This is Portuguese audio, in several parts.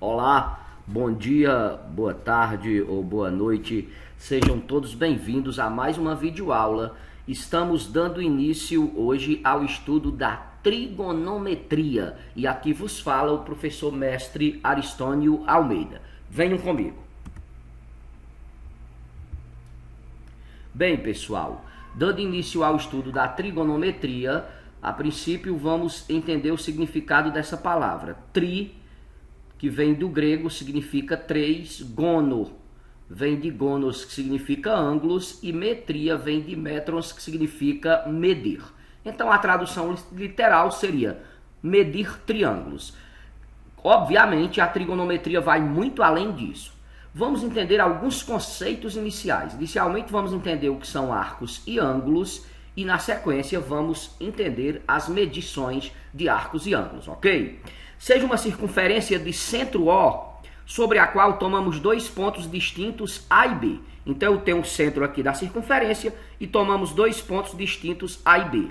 Olá, bom dia, boa tarde ou boa noite. Sejam todos bem-vindos a mais uma videoaula. Estamos dando início hoje ao estudo da trigonometria. E aqui vos fala o professor mestre Aristônio Almeida. Venham comigo. Bem, pessoal, dando início ao estudo da trigonometria, a princípio vamos entender o significado dessa palavra. Tri, que vem do grego, significa três, gono, vem de gonos, que significa ângulos, e metria vem de metrons, que significa medir. Então a tradução literal seria medir triângulos. Obviamente a trigonometria vai muito além disso. Vamos entender alguns conceitos iniciais. Inicialmente vamos entender o que são arcos e ângulos, e na sequência vamos entender as medições de arcos e ângulos, ok? Seja uma circunferência de centro O, sobre a qual tomamos dois pontos distintos A e B. Então eu tenho um centro aqui da circunferência e tomamos dois pontos distintos A e B.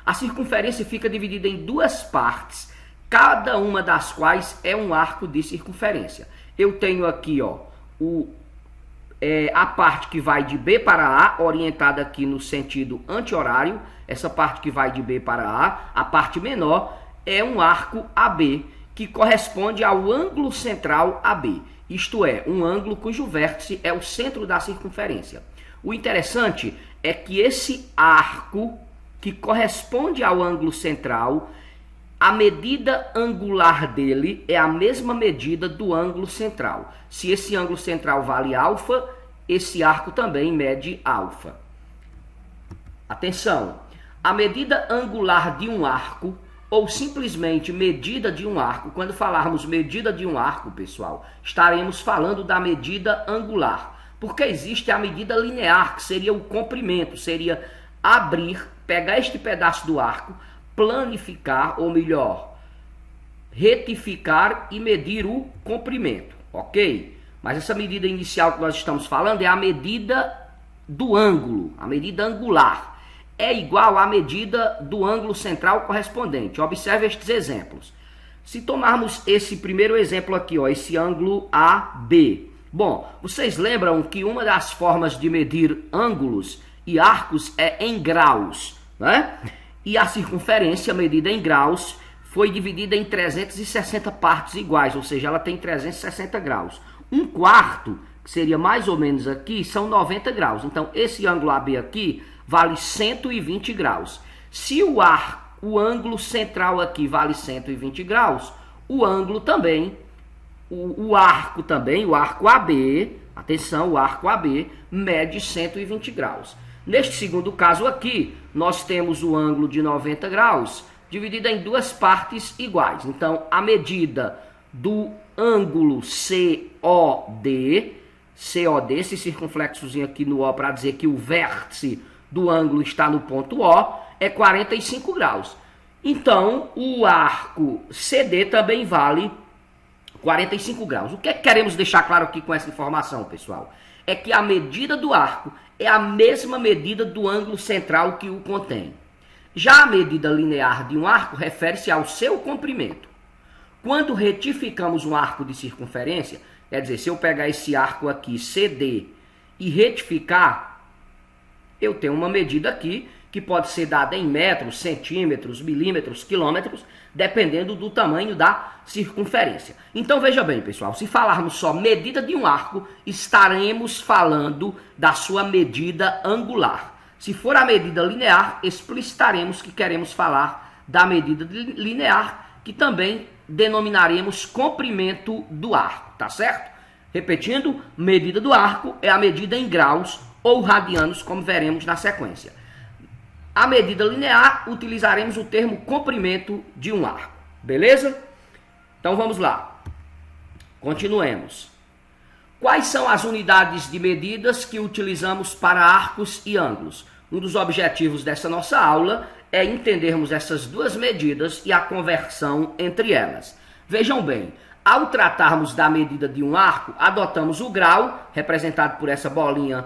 A circunferência fica dividida em duas partes, cada uma das quais é um arco de circunferência. Eu tenho aqui, ó, a parte que vai de B para A, orientada aqui no sentido anti-horário. Essa parte que vai de B para A, a parte menor, é um arco AB, que corresponde ao ângulo central AB. Isto é, um ângulo cujo vértice é o centro da circunferência. O interessante é que esse arco, que corresponde ao ângulo central, a medida angular dele é a mesma medida do ângulo central. Se esse ângulo central vale alfa, esse arco também mede alfa. Atenção! A medida angular de um arco, ou simplesmente medida de um arco, quando falarmos medida de um arco, pessoal, estaremos falando da medida angular. Porque existe a medida linear, que seria o comprimento, seria abrir, pegar este pedaço do arco, planificar, ou melhor, retificar e medir o comprimento, ok? Mas essa medida inicial que nós estamos falando é a medida do ângulo, a medida angular. É igual à medida do ângulo central correspondente. Observe estes exemplos. Se tomarmos esse primeiro exemplo aqui, ó, esse ângulo AB. Bom, vocês lembram que uma das formas de medir ângulos e arcos é em graus, né? E a circunferência medida em graus foi dividida em 360 partes iguais, ou seja, ela tem 360 graus. Um quarto, que seria mais ou menos aqui, são 90 graus. Então, esse ângulo AB aqui vale 120 graus. Se o ângulo central aqui vale 120 graus, o ângulo também, o arco também, o arco AB, atenção, o arco AB mede 120 graus. Neste segundo caso aqui, nós temos o ângulo de 90 graus dividido em duas partes iguais. Então, a medida do ângulo COD, esse circunflexozinho aqui no O para dizer que o vértice do ângulo está no ponto O, é 45 graus. Então, o arco CD também vale 45 graus. O que queremos deixar claro aqui com essa informação, pessoal? É que a medida do arco é a mesma medida do ângulo central que o contém. Já a medida linear de um arco refere-se ao seu comprimento. Quando retificamos um arco de circunferência, quer dizer, se eu pegar esse arco aqui, CD, e retificar, eu tenho uma medida aqui que pode ser dada em metros, centímetros, milímetros, quilômetros, dependendo do tamanho da circunferência. Então veja bem, pessoal, se falarmos só medida de um arco, estaremos falando da sua medida angular. Se for a medida linear, explicitaremos que queremos falar da medida linear, que também denominaremos comprimento do arco, tá certo? Repetindo, medida do arco é a medida em graus ou radianos, como veremos na sequência. A medida linear, utilizaremos o termo comprimento de um arco. Beleza? Então vamos lá. Continuemos. Quais são as unidades de medidas que utilizamos para arcos e ângulos? Um dos objetivos dessa nossa aula é entendermos essas duas medidas e a conversão entre elas. Vejam bem, ao tratarmos da medida de um arco, adotamos o grau, representado por essa bolinha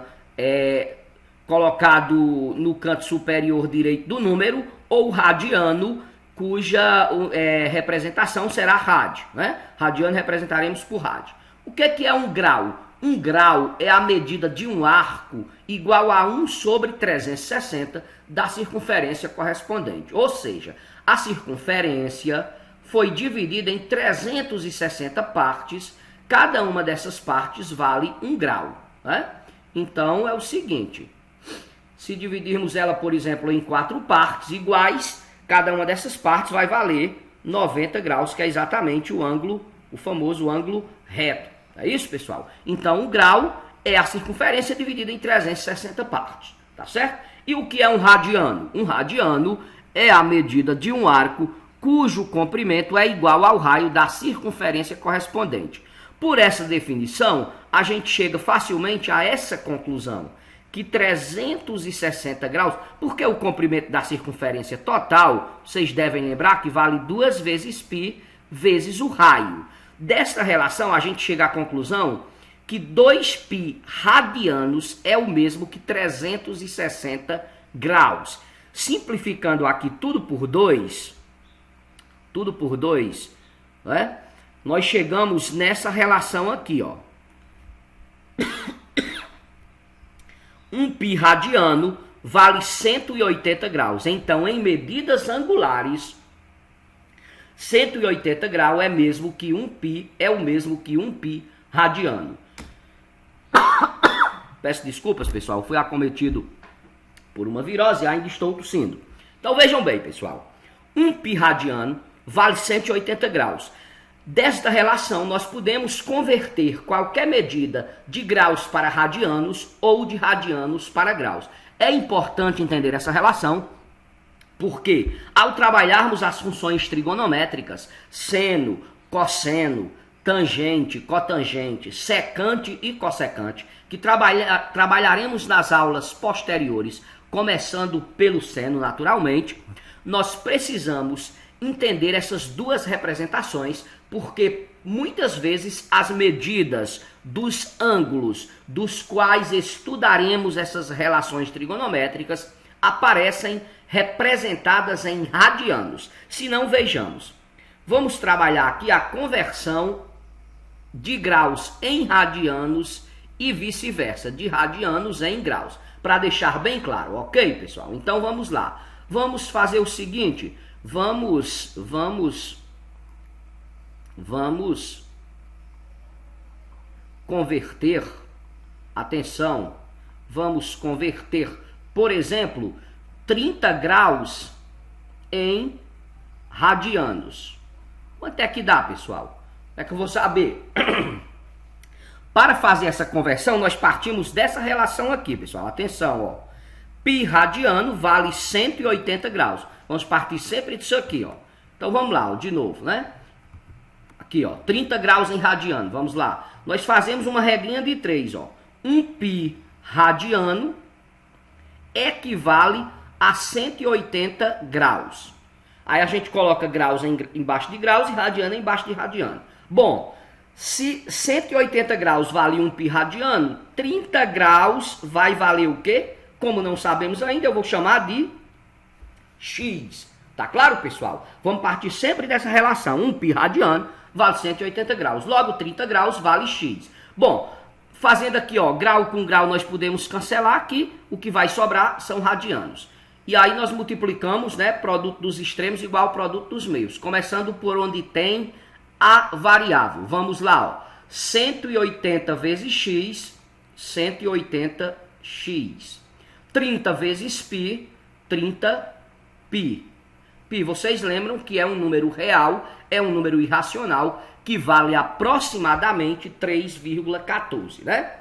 colocado no canto superior direito do número, ou radiano, cuja representação será rad, né? Radiano representaremos por rad. O que é um grau? Um grau é a medida de um arco igual a 1 sobre 360 da circunferência correspondente. Ou seja, a circunferência foi dividida em 360 partes, cada uma dessas partes vale 1 grau, né? Então é o seguinte, se dividirmos ela, por exemplo, em 4 partes iguais, cada uma dessas partes vai valer 90 graus, que é exatamente o ângulo, o famoso ângulo reto. É isso, pessoal? Então, o grau é a circunferência dividida em 360 partes, tá certo? E o que é um radiano? Um radiano é a medida de um arco cujo comprimento é igual ao raio da circunferência correspondente. Por essa definição, a gente chega facilmente a essa conclusão, que 360 graus, porque o comprimento da circunferência total, vocês devem lembrar que vale 2 vezes π vezes o raio. Desta relação, a gente chega à conclusão que 2π radianos é o mesmo que 360 graus. Simplificando aqui tudo por 2, né? Nós chegamos nessa relação aqui, ó. 1π radiano vale 180 graus. Então, em medidas angulares, 180 graus é mesmo que 1π, é o mesmo que 1π radiano. Peço desculpas, pessoal, fui acometido por uma virose e ainda estou tossindo. Então vejam bem, pessoal, 1π radiano vale 180 graus. Desta relação, nós podemos converter qualquer medida de graus para radianos ou de radianos para graus. É importante entender essa relação, porque ao trabalharmos as funções trigonométricas, seno, cosseno, tangente, cotangente, secante e cossecante, que trabalharemos nas aulas posteriores, começando pelo seno naturalmente, nós precisamos entender essas duas representações, porque muitas vezes as medidas dos ângulos dos quais estudaremos essas relações trigonométricas aparecem representadas em radianos. Se não, vejamos. Vamos trabalhar aqui a conversão de graus em radianos e vice-versa, de radianos em graus, para deixar bem claro, ok, pessoal? Então vamos lá. Vamos fazer o seguinte, vamos converter, atenção, vamos converter, por exemplo, 30 graus em radianos. Quanto é que dá, pessoal? É que eu vou saber. Para fazer essa conversão, nós partimos dessa relação aqui, pessoal. Atenção, ó. Π radiano vale 180 graus. Vamos partir sempre disso aqui, ó. Então vamos lá, ó, de novo, né? Aqui, ó, 30 graus em radiano. Vamos lá. Nós fazemos uma regrinha de 3, ó. 1π radiano equivale a 180 graus. Aí a gente coloca graus embaixo de graus e radiano embaixo de radiano. Bom, se 180 graus vale 1π radiano, 30 graus vai valer o quê? Como não sabemos ainda, eu vou chamar de x. Tá claro, pessoal? Vamos partir sempre dessa relação. 1π radiano vale 180 graus. Logo, 30 graus vale x. Bom, fazendo aqui, ó, grau com grau, nós podemos cancelar aqui. O que vai sobrar são radianos. E aí nós multiplicamos, né, produto dos extremos igual ao produto dos meios. Começando por onde tem a variável. Vamos lá, ó. 180 vezes x, 180x. 30 vezes π, 30π. Π, vocês lembram que é um número real, é um número irracional, que vale aproximadamente 3,14, né?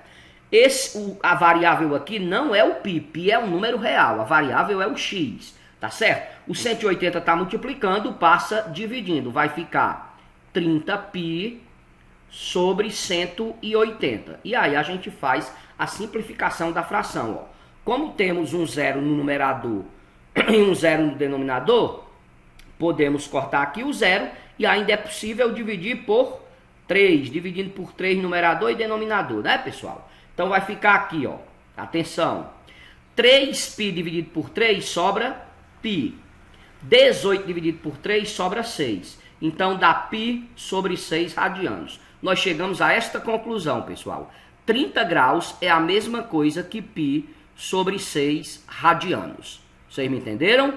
A variável aqui não é o π, π é um número real, a variável é o x, tá certo? O 180 está multiplicando, passa dividindo, vai ficar 30π sobre 180. E aí a gente faz a simplificação da fração, ó. Como temos um zero no numerador e um zero no denominador, podemos cortar aqui o zero e ainda é possível dividir por 3, dividindo por 3 numerador e denominador, né, pessoal? Então vai ficar aqui, ó, atenção, 3π dividido por 3 sobra π. 18 dividido por 3 sobra 6. Então dá π sobre 6 radianos. Nós chegamos a esta conclusão, pessoal. 30 graus é a mesma coisa que π sobre 6 radianos. Vocês me entenderam?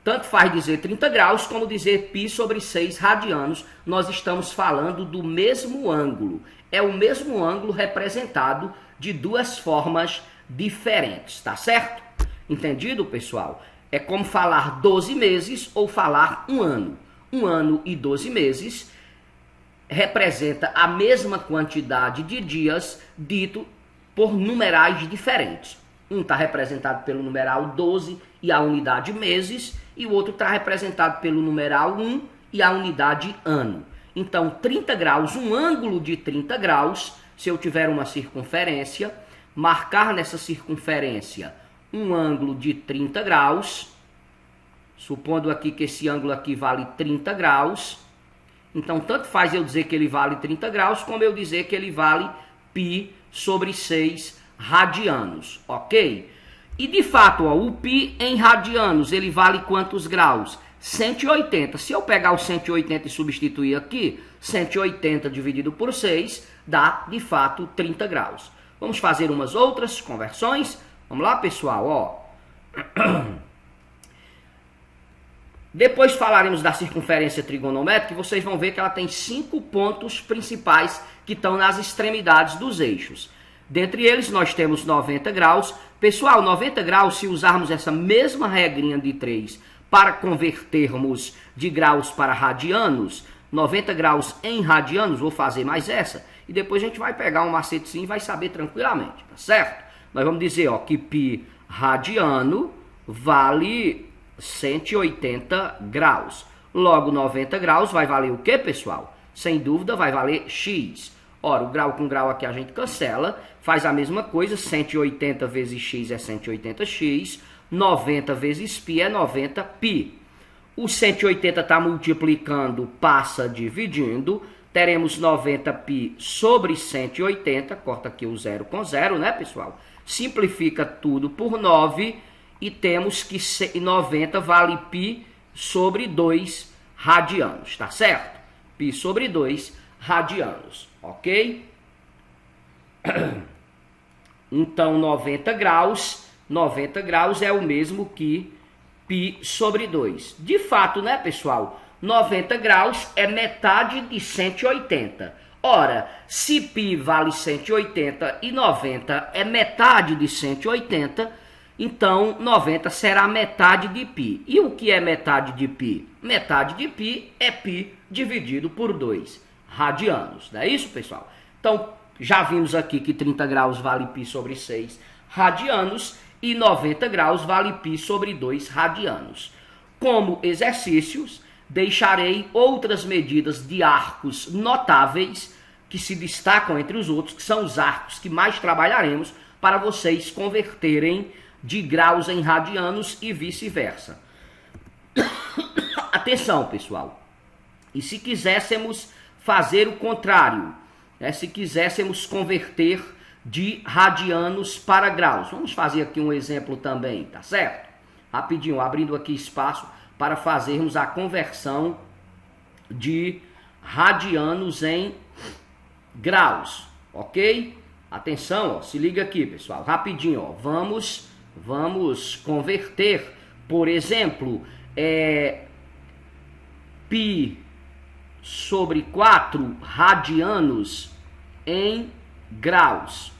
Tanto faz dizer 30 graus como dizer π sobre 6 radianos. Nós estamos falando do mesmo ângulo. É o mesmo ângulo representado de duas formas diferentes, tá certo? Entendido, pessoal? É como falar 12 meses ou falar um ano. Um ano e 12 meses representa a mesma quantidade de dias dito por numerais diferentes. Um está representado pelo numeral 12 e a unidade meses, e o outro está representado pelo numeral 1 e a unidade ano. Então, 30 graus, um ângulo de 30 graus, se eu tiver uma circunferência, marcar nessa circunferência um ângulo de 30 graus, supondo aqui que esse ângulo aqui vale 30 graus, então tanto faz eu dizer que ele vale 30 graus, como eu dizer que ele vale π sobre 6 radianos, ok? E de fato, ó, o π em radianos, ele vale quantos graus? 180. Se eu pegar o 180 e substituir aqui, 180 dividido por 6 dá, de fato, 30 graus. Vamos fazer umas outras conversões? Vamos lá, pessoal, ó. Depois falaremos da circunferência trigonométrica e vocês vão ver que ela tem 5 pontos principais que estão nas extremidades dos eixos. Dentre eles, nós temos 90 graus. Pessoal, 90 graus, se usarmos essa mesma regrinha de 3 para convertermos de graus para radianos, 90 graus em radianos, vou fazer mais essa, e depois a gente vai pegar um macetezinho e vai saber tranquilamente, tá certo? Nós vamos dizer, ó, que π radiano vale 180 graus. Logo, 90 graus vai valer o quê, pessoal? Sem dúvida, vai valer x. Ora, o grau com grau aqui a gente cancela, faz a mesma coisa, 180 vezes x é 180x, 90 vezes π é 90π. O 180 está multiplicando, passa dividindo, teremos 90π sobre 180, corta aqui o 0 com 0, né, pessoal? Simplifica tudo por 9 e temos que 90 vale π sobre 2 radianos, tá certo? Π sobre 2 radianos, ok? Então, 90 graus é o mesmo que π sobre 2. De fato, né, pessoal? 90 graus é metade de 180. Ora, se π vale 180 e 90 é metade de 180, então 90 será metade de π. E o que é metade de π? Metade de π é π dividido por 2 radianos. Não é isso, pessoal? Então, já vimos aqui que 30 graus vale π sobre 6 radianos e 90 graus vale π sobre 2 radianos. Como exercícios, deixarei outras medidas de arcos notáveis que se destacam entre os outros, que são os arcos que mais trabalharemos para vocês converterem de graus em radianos e vice-versa. Atenção, pessoal. E se quiséssemos fazer o contrário, né? Se quiséssemos converter de radianos para graus. Vamos fazer aqui um exemplo também, tá certo? Rapidinho, abrindo aqui espaço para fazermos a conversão de radianos em graus, ok? Atenção, ó, se liga aqui, pessoal, rapidinho, ó, vamos converter, por exemplo, π sobre 4 radianos em graus.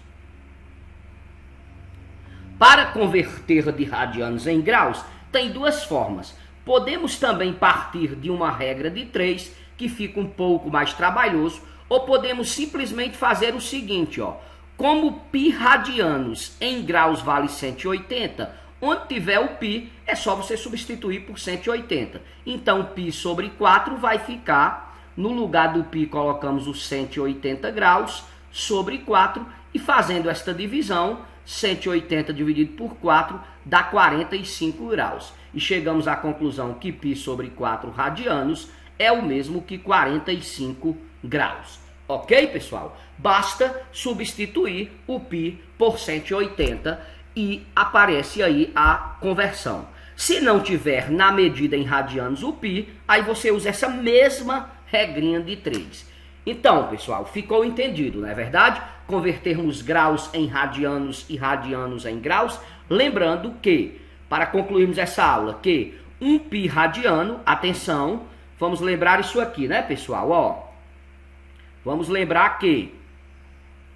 Para converter de radianos em graus, tem duas formas. Podemos também partir de uma regra de 3, que fica um pouco mais trabalhoso, ou podemos simplesmente fazer o seguinte, ó. Como π radianos em graus vale 180, onde tiver o π, é só você substituir por 180. Então, π sobre 4 vai ficar, no lugar do π colocamos os 180 graus sobre 4, e fazendo esta divisão, 180 dividido por 4 dá 45 graus. E chegamos à conclusão que π sobre 4 radianos é o mesmo que 45 graus. Ok, pessoal? Basta substituir o π por 180 e aparece aí a conversão. Se não tiver na medida em radianos o π, aí você usa essa mesma regrinha de 3. Então, pessoal, ficou entendido, não é verdade? Convertermos graus em radianos e radianos em graus. Lembrando que, para concluirmos essa aula, que 1 π radiano, atenção, vamos lembrar isso aqui, né, pessoal? Ó, vamos lembrar que,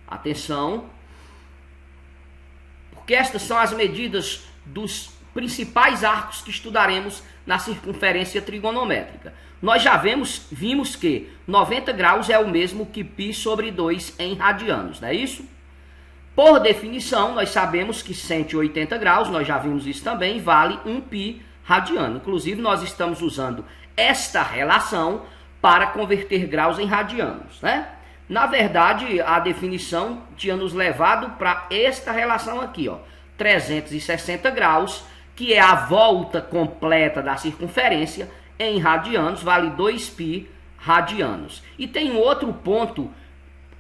atenção, porque estas são as medidas dos principais arcos que estudaremos na circunferência trigonométrica. Nós já vimos que 90 graus é o mesmo que π sobre 2 em radianos, não é isso? Por definição, nós sabemos que 180 graus, nós já vimos isso também, vale 1 π radiano. Inclusive, nós estamos usando esta relação para converter graus em radianos, né? Na verdade, a definição tinha nos levado para esta relação aqui, ó, 360 graus, que é a volta completa da circunferência em radianos, vale 2 π radianos. E tem um outro ponto,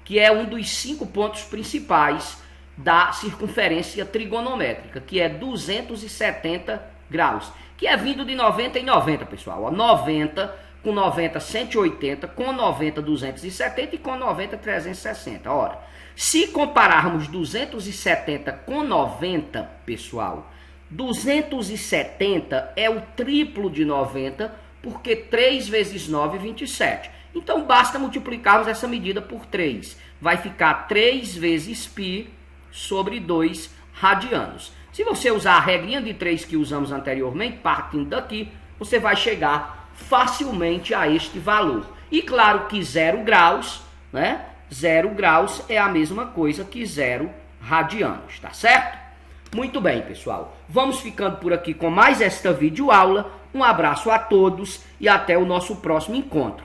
que é um dos 5 pontos principais da circunferência trigonométrica, que é 270 graus, que é vindo de 90 em 90, pessoal. Ó, 90, com 90, 180, com 90, 270 e com 90, 360. Ora, se compararmos 270 com 90, pessoal, 270 é o triplo de 90, porque 3 vezes 9 é 27. Então, basta multiplicarmos essa medida por 3. Vai ficar 3 vezes π sobre 2 radianos. Se você usar a regrinha de 3 que usamos anteriormente, partindo daqui, você vai chegar facilmente a este valor. E claro que 0 graus, né? 0 graus é a mesma coisa que 0 radianos, tá certo? Muito bem, pessoal. Vamos ficando por aqui com mais esta videoaula. Um abraço a todos e até o nosso próximo encontro.